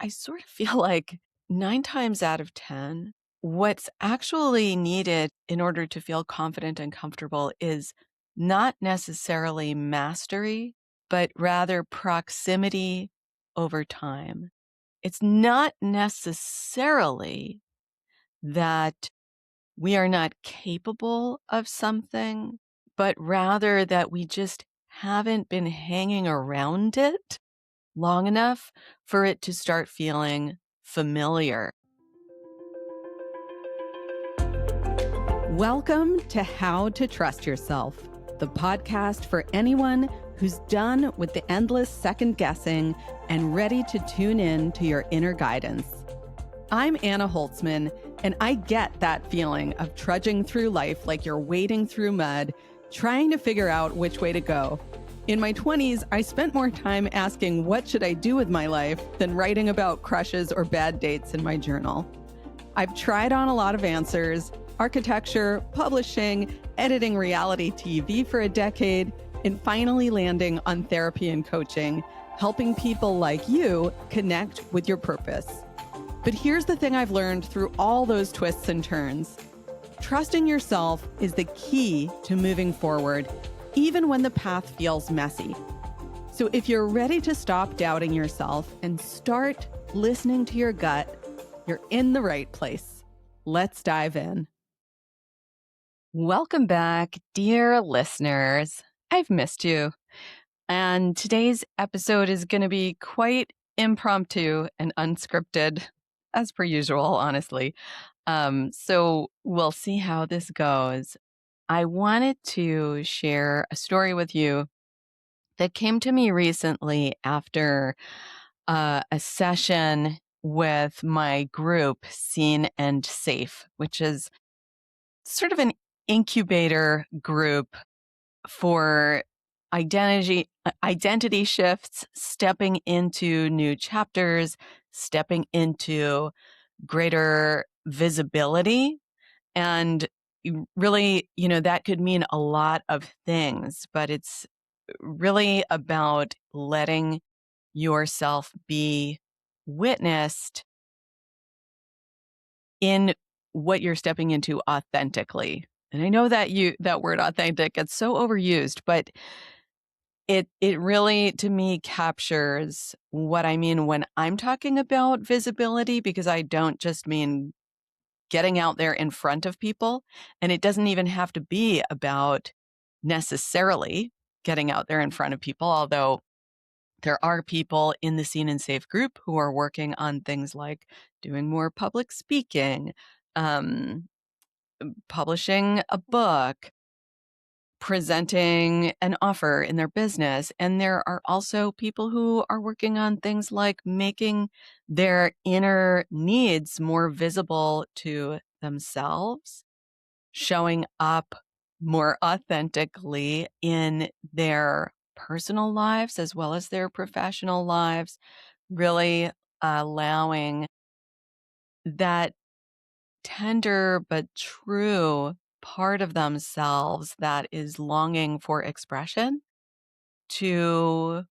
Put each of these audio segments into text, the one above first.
I sort of feel like 9 times out of 10, what's actually needed in order to feel confident and comfortable is not necessarily mastery, but rather proximity over time. It's not necessarily that we are not capable of something, but rather that we just haven't been hanging around it long enough for it to start feeling familiar. Welcome to How to Trust Yourself, the podcast for anyone who's done with the endless second guessing and ready to tune in to your inner guidance. I'm Anna Holtzman, and I get that feeling of trudging through life like you're wading through mud, trying to figure out which way to go. In my 20s, I spent more time asking what should I do with my life than writing about crushes or bad dates in my journal. I've tried on a lot of answers: architecture, publishing, editing reality TV for a decade, and finally landing on therapy and coaching, helping people like you connect with your purpose. But here's the thing I've learned through all those twists and turns. Trusting yourself is the key to moving forward, even when the path feels messy. So if you're ready to stop doubting yourself and start listening to your gut, you're in the right place. Let's dive in. Welcome back, dear listeners. I've missed you. And today's episode is going to be quite impromptu and unscripted, as per usual, honestly. So we'll see how this goes. I wanted to share a story with you that came to me recently after a session with my group, Seen and Safe, which is sort of an incubator group for identity shifts, stepping into new chapters, stepping into greater visibility. And really, that could mean a lot of things, but it's really about letting yourself be witnessed in what you're stepping into authentically. And I know that that word authentic gets so overused, but it really, to me, captures what I mean when I'm talking about visibility, because I don't just mean getting out there in front of people. And it doesn't even have to be about necessarily getting out there in front of people, although there are people in the Seen and Safe group who are working on things like doing more public speaking, um, publishing a book, presenting an offer in their business. And there are also people who are working on things like making their inner needs more visible to themselves, showing up more authentically in their personal lives as well as their professional lives, really allowing that tender but true part of themselves that is longing for expression to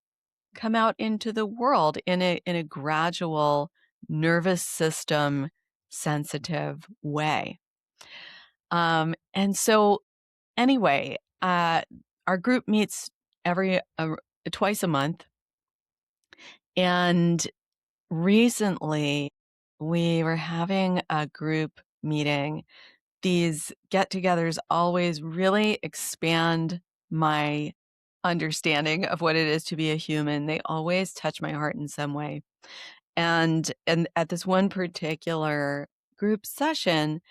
come out into the world in a gradual, nervous system sensitive way. And so anyway, our group meets every twice a month, and recently we were having a group meeting. These get-togethers always really expand my understanding of what it is to be a human. They always touch my heart in some way. And at this one particular group session,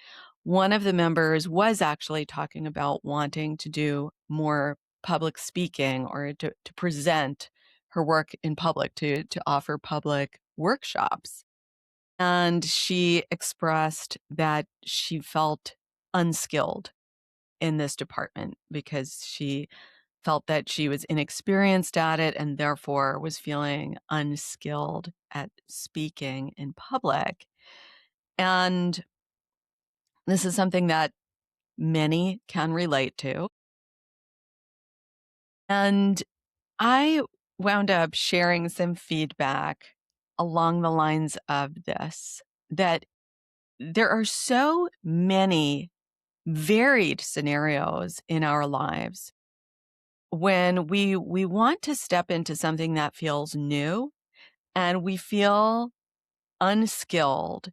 one of the members was actually talking about wanting to do more public speaking, or to present her work in public, to offer public workshops. And she expressed that she felt unskilled in this department because she felt that she was inexperienced at it and therefore was feeling unskilled at speaking in public. And this is something that many can relate to. And I wound up sharing some feedback along the lines of this, that there are so many varied scenarios in our lives when we want to step into something that feels new and we feel unskilled.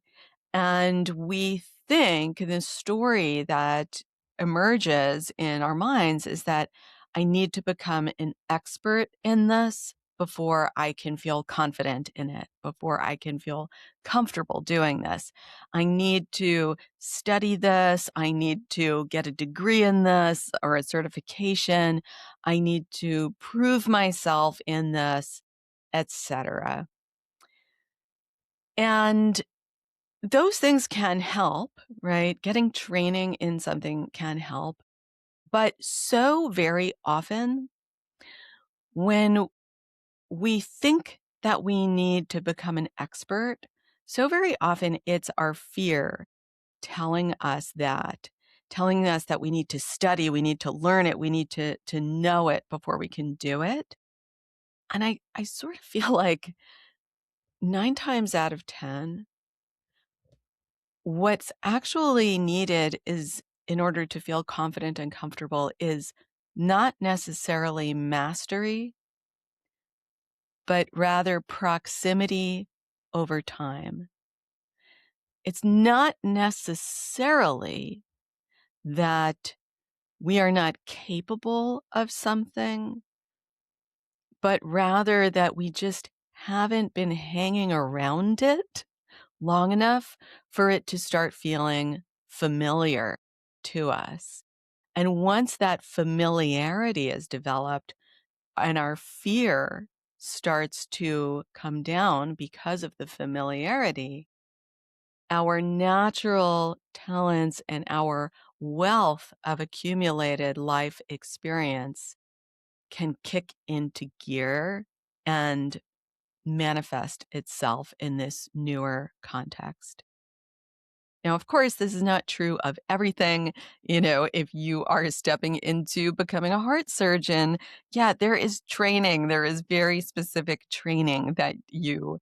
And we think the story that emerges in our minds is that I need to become an expert in this before I can feel confident in it, before I can feel comfortable doing this. I need to study this. I need to get a degree in this or a certification. I need to prove myself in this, etc. And those things can help, right? Getting training in something can help. But so very often, when we think that we need to become an expert, so very often it's our fear telling us that, telling us that we need to study, we need to learn it, we need to know it before we can do it. And I sort of feel like 9 times out of 10, what's actually needed is, in order to feel confident and comfortable, is not necessarily mastery, but rather proximity over time. It's not necessarily that we are not capable of something, but rather that we just haven't been hanging around it long enough for it to start feeling familiar to us. And once that familiarity is developed and our fear starts to come down because of the familiarity, our natural talents and our wealth of accumulated life experience can kick into gear and manifest itself in this newer context. Now, of course, this is not true of everything. If you are stepping into becoming a heart surgeon, yeah, there is training. There is very specific training that you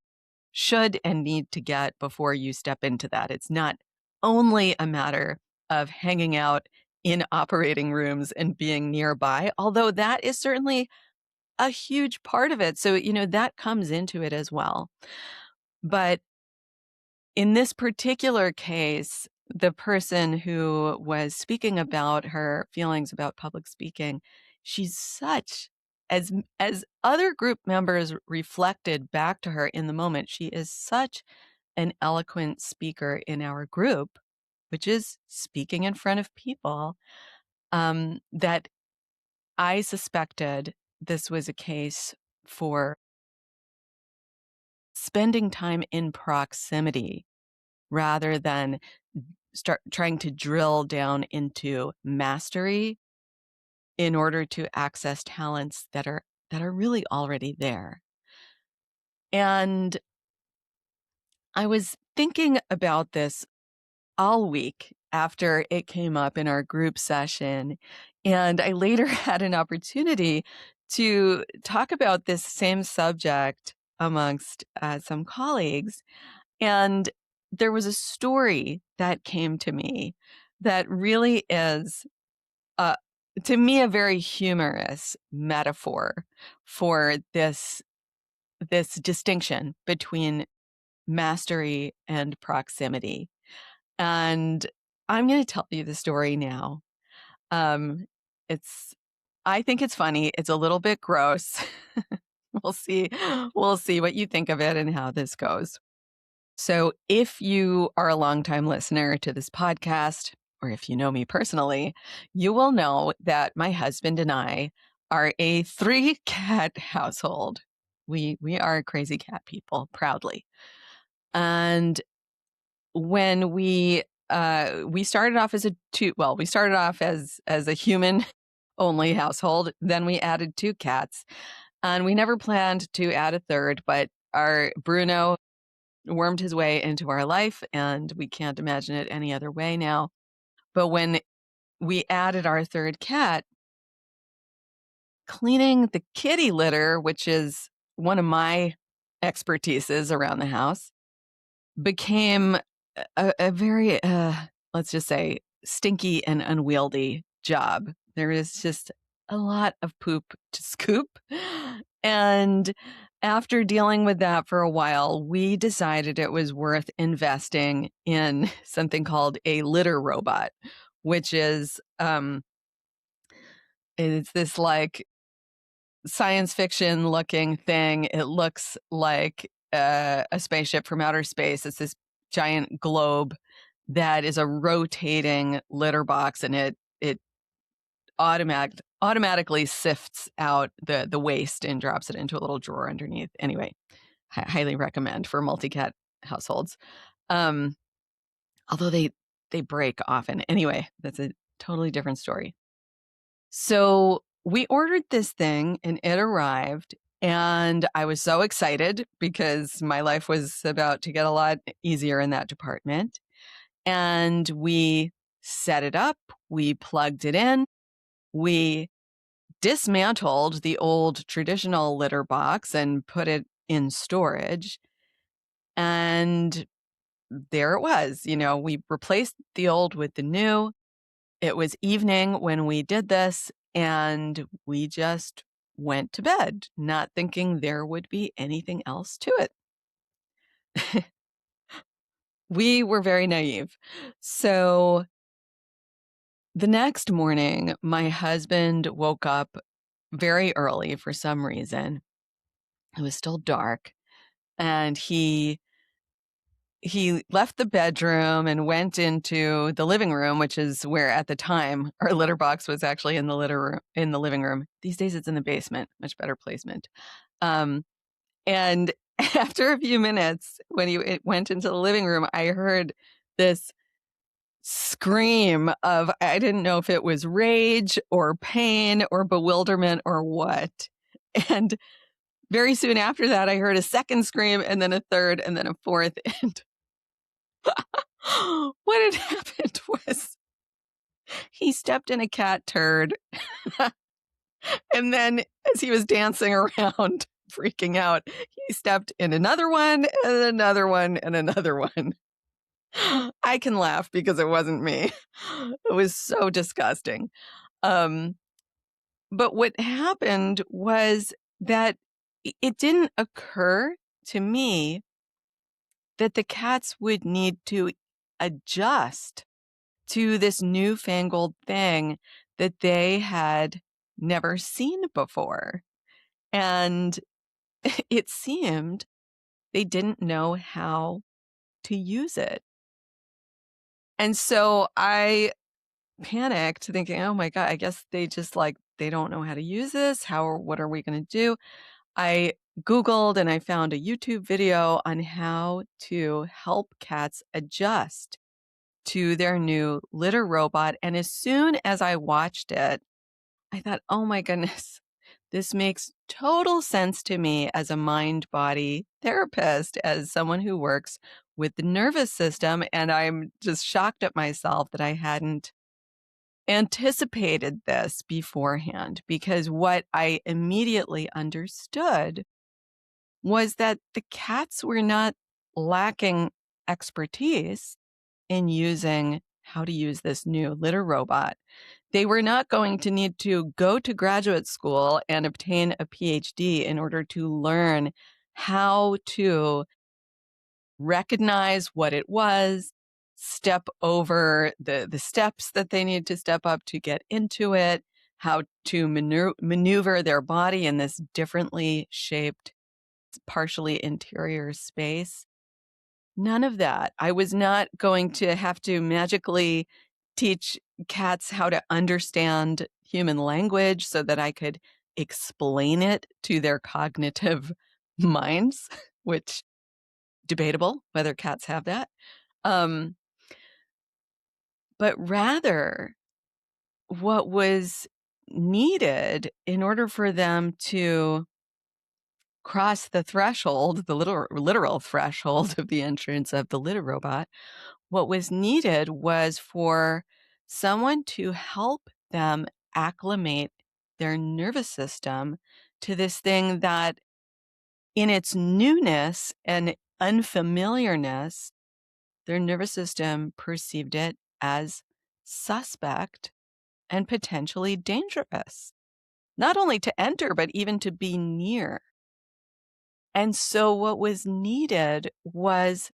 should and need to get before you step into that. It's not only a matter of hanging out in operating rooms and being nearby, although that is certainly a huge part of it. So, that comes into it as well. But in this particular case, the person who was speaking about her feelings about public speaking, she's such as other group members reflected back to her in the moment, she is such an eloquent speaker in our group, which is speaking in front of people, that I suspected this was a case for spending time in proximity rather than start trying to drill down into mastery in order to access talents that are really already there. And I was thinking about this all week after it came up in our group session, and I later had an opportunity to talk about this same subject amongst some colleagues. And there was a story that came to me that really is, uh, to me, a very humorous metaphor for this distinction between mastery and proximity. And I'm going to tell you the story now. Um, it's, I think it's funny. It's a little bit gross. We'll see. We'll see what you think of it and how this goes. So, if you are a longtime listener to this podcast, or if you know me personally, you will know that my husband and I are a 3-cat household. We are crazy cat people, proudly. And when we started off as we started off as a human only household. Then we added 2 cats, and we never planned to add a third. But our Bruno wormed his way into our life, and we can't imagine it any other way now. But when we added our 3rd cat, cleaning the kitty litter, which is one of my expertises around the house became a very, let's just say, stinky and unwieldy job. There is just a lot of poop to scoop. And after dealing with that for a while, we decided it was worth investing in something called a litter robot, which is it's this like science fiction looking thing. It looks like a spaceship from outer space. It's this giant globe that is a rotating litter box, and it automatically sifts out the waste and drops it into a little drawer underneath. Anyway, highly recommend for multi-cat households. Um, although they break often. Anyway, that's a totally different story. So we ordered this thing and it arrived, and I was so excited because my life was about to get a lot easier in that department. And we set it up, we plugged it in, we dismantled the old traditional litter box and put it in storage. And there it was. We replaced the old with the new. It was evening when we did this, and we just went to bed, not thinking there would be anything else to it. We were very naive. So the next morning, my husband woke up very early for some reason. It was still dark, and he left the bedroom and went into the living room, which is where at the time our litter box was actually in the living room. These days it's in the basement, much better placement. And after a few minutes, when it went into the living room, I heard this scream of, I didn't know if it was rage or pain or bewilderment or what. And very soon after that, I heard a second scream, and then a third, and then a fourth. And what had happened was he stepped in a cat turd. And then as he was dancing around, freaking out, he stepped in another one and another one and another one. I can laugh because it wasn't me. It was so disgusting. Um, but what happened was that it didn't occur to me that the cats would need to adjust to this newfangled thing that they had never seen before. And it seemed they didn't know how to use it. And so I panicked, thinking, oh my God, I guess they just they don't know how to use this. What are we going to do? I Googled and I found a YouTube video on how to help cats adjust to their new litter robot. And as soon as I watched it, I thought, oh my goodness, this makes total sense to me as a mind body therapist, as someone who works with the nervous system. And I'm just shocked at myself that I hadn't anticipated this beforehand, because what I immediately understood was that the cats were not lacking expertise in using how to use this new litter robot. They were not going to need to go to graduate school and obtain a PhD in order to learn how to recognize what it was, step over the steps that they need to step up to get into it, how to maneuver their body in this differently shaped, partially interior space. None of that. I was not going to have to magically teach cats how to understand human language so that I could explain it to their cognitive minds, which debatable whether cats have that. Um, but rather, what was needed in order for them to cross the threshold, the literal threshold of the entrance of the litter robot, what was needed was for someone to help them acclimate their nervous system to this thing that in its newness and unfamiliarness, their nervous system perceived it as suspect and potentially dangerous, not only to enter, but even to be near. And so, what was needed was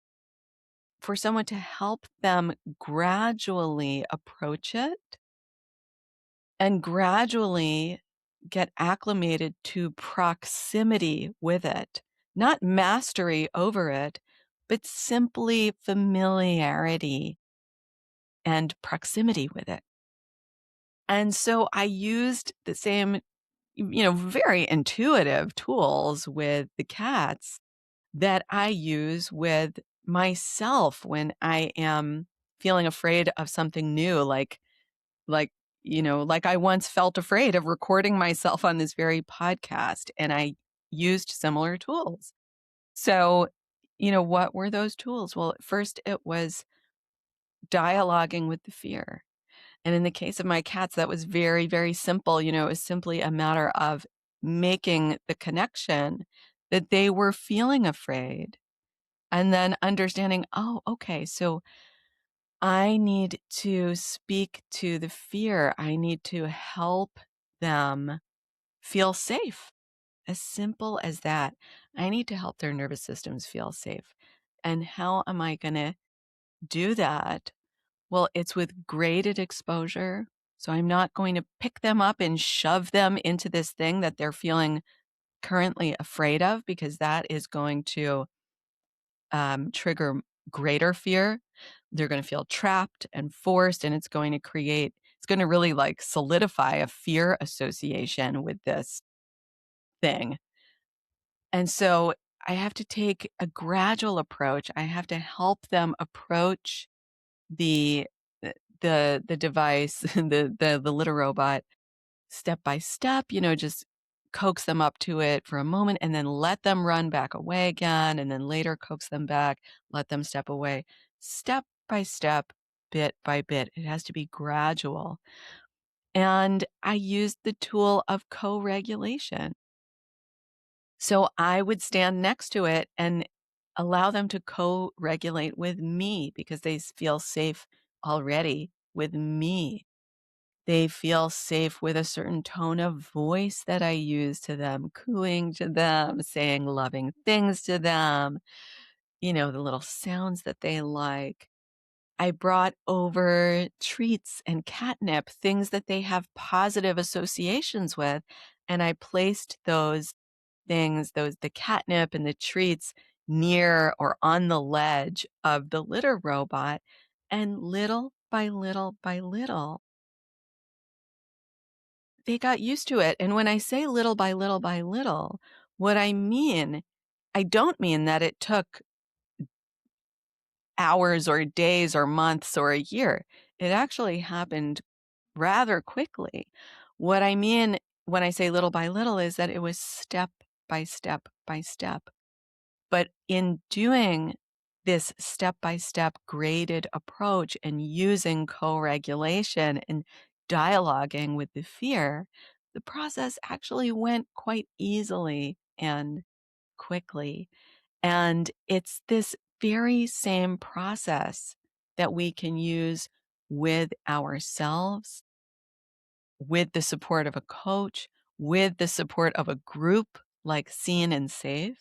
for someone to help them gradually approach it and gradually get acclimated to proximity with it, not mastery over it, but simply familiarity and proximity with it. And so I used the same, very intuitive tools with the cats that I use with myself when I am feeling afraid of something new, like, like I once felt afraid of recording myself on this very podcast, and I used similar tools. So, what were those tools? Well, at first it was dialoguing with the fear. And in the case of my cats, that was very, very simple. It was simply a matter of making the connection that they were feeling afraid and then understanding, oh, okay, so I need to speak to the fear. I need to help them feel safe. As simple as that. I need to help their nervous systems feel safe. And how am I going to do that? Well, it's with graded exposure. So I'm not going to pick them up and shove them into this thing that they're feeling currently afraid of, because that is going to trigger greater fear. They're going to feel trapped and forced, and it's going to really like solidify a fear association with this thing. And so I have to take a gradual approach. I have to help them approach the the device, the litter robot, step by step, just coax them up to it for a moment and then let them run back away again, and then later coax them back, let them step away. Step by step, bit by bit. It has to be gradual. And I used the tool of co-regulation. So I would stand next to it and allow them to co-regulate with me because they feel safe already with me. They feel safe with a certain tone of voice that I use to them, cooing to them, saying loving things to them, the little sounds that they like. I brought over treats and catnip, things that they have positive associations with, and I placed those things, the catnip and the treats near or on the ledge of the litter robot, and little by little by little, they got used to it. And when I say little by little by little, what I don't mean that it took hours or days or months or a year. It actually happened rather quickly. What I mean when I say little by little is that it was step by step by step. But in doing this step by step graded approach and using co regulation and dialoguing with the fear, the process actually went quite easily and quickly. And it's this very same process that we can use with ourselves, with the support of a coach, with the support of a group like Seen and Safe,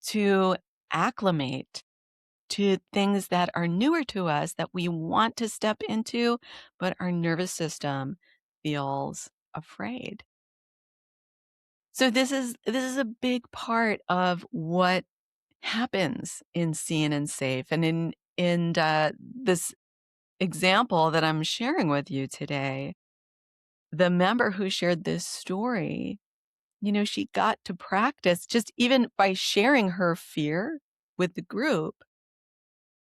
to acclimate to things that are newer to us that we want to step into, but our nervous system feels afraid. So this is a big part of what happens in Seen and Safe. And in this example that I'm sharing with you today, the member who shared this story, she got to practice just even by sharing her fear with the group.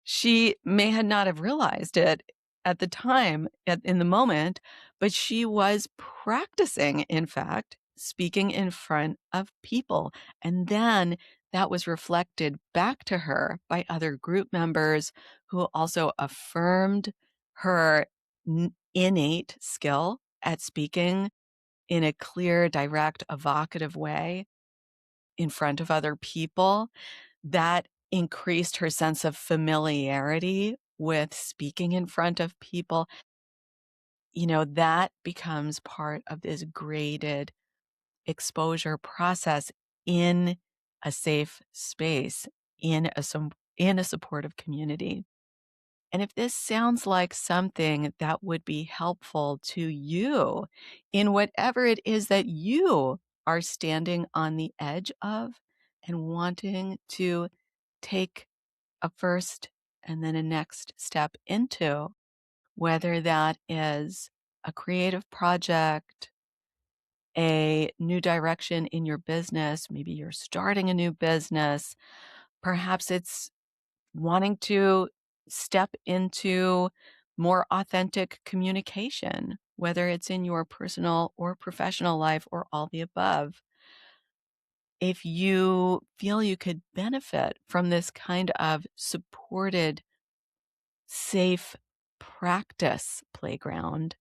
She may had not have realized it at the time, in the moment, but she was practicing, in fact, speaking in front of people. And then that was reflected back to her by other group members who also affirmed her innate skill at speaking in a clear, direct, evocative way. in front of other people, that increased her sense of familiarity with speaking in front of people. That becomes part of this graded exposure process in a safe space, in a supportive community. And if this sounds like something that would be helpful to you in whatever it is that you are standing on the edge of and wanting to take a first and then a next step into, whether that is a creative project, a new direction in your business, maybe you're starting a new business, perhaps it's wanting to step into more authentic communication, whether it's in your personal or professional life or all the above. If you feel you could benefit from this kind of supported, safe practice playground,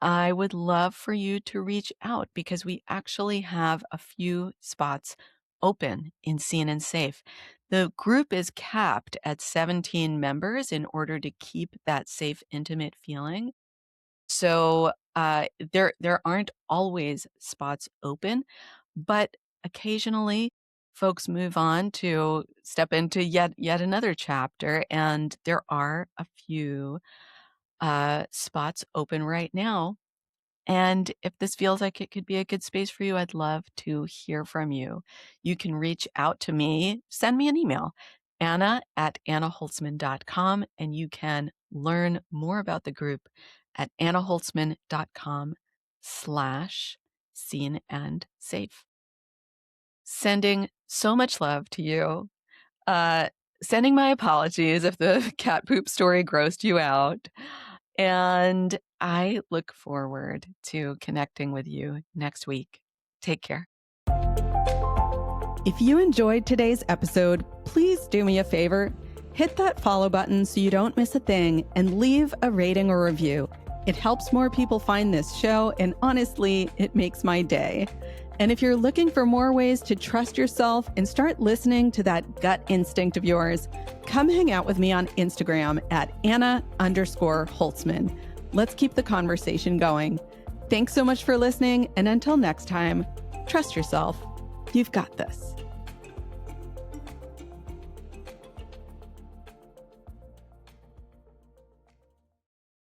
I would love for you to reach out because we actually have a few spots open in Seen and Safe. The group is capped at 17 members in order to keep that safe, intimate feeling. So there aren't always spots open, but occasionally folks move on to step into yet another chapter, and there are a few spots open right now. And if this feels like it could be a good space for you, I'd love to hear from you. You can reach out to me, send me an email, anna@annaholtzman.com, and you can learn more about the group at annaholtzman.com/seen and safe. Sending so much love to you. Uh, Sending my apologies if the cat poop story grossed you out. And I look forward to connecting with you next week. Take care. If you enjoyed today's episode, please do me a favor. Hit that follow button so you don't miss a thing and leave a rating or review. It helps more people find this show, and honestly, it makes my day. And if you're looking for more ways to trust yourself and start listening to that gut instinct of yours, come hang out with me on Instagram at Anna_Holtzman. Let's keep the conversation going. Thanks so much for listening, and until next time, trust yourself. You've got this.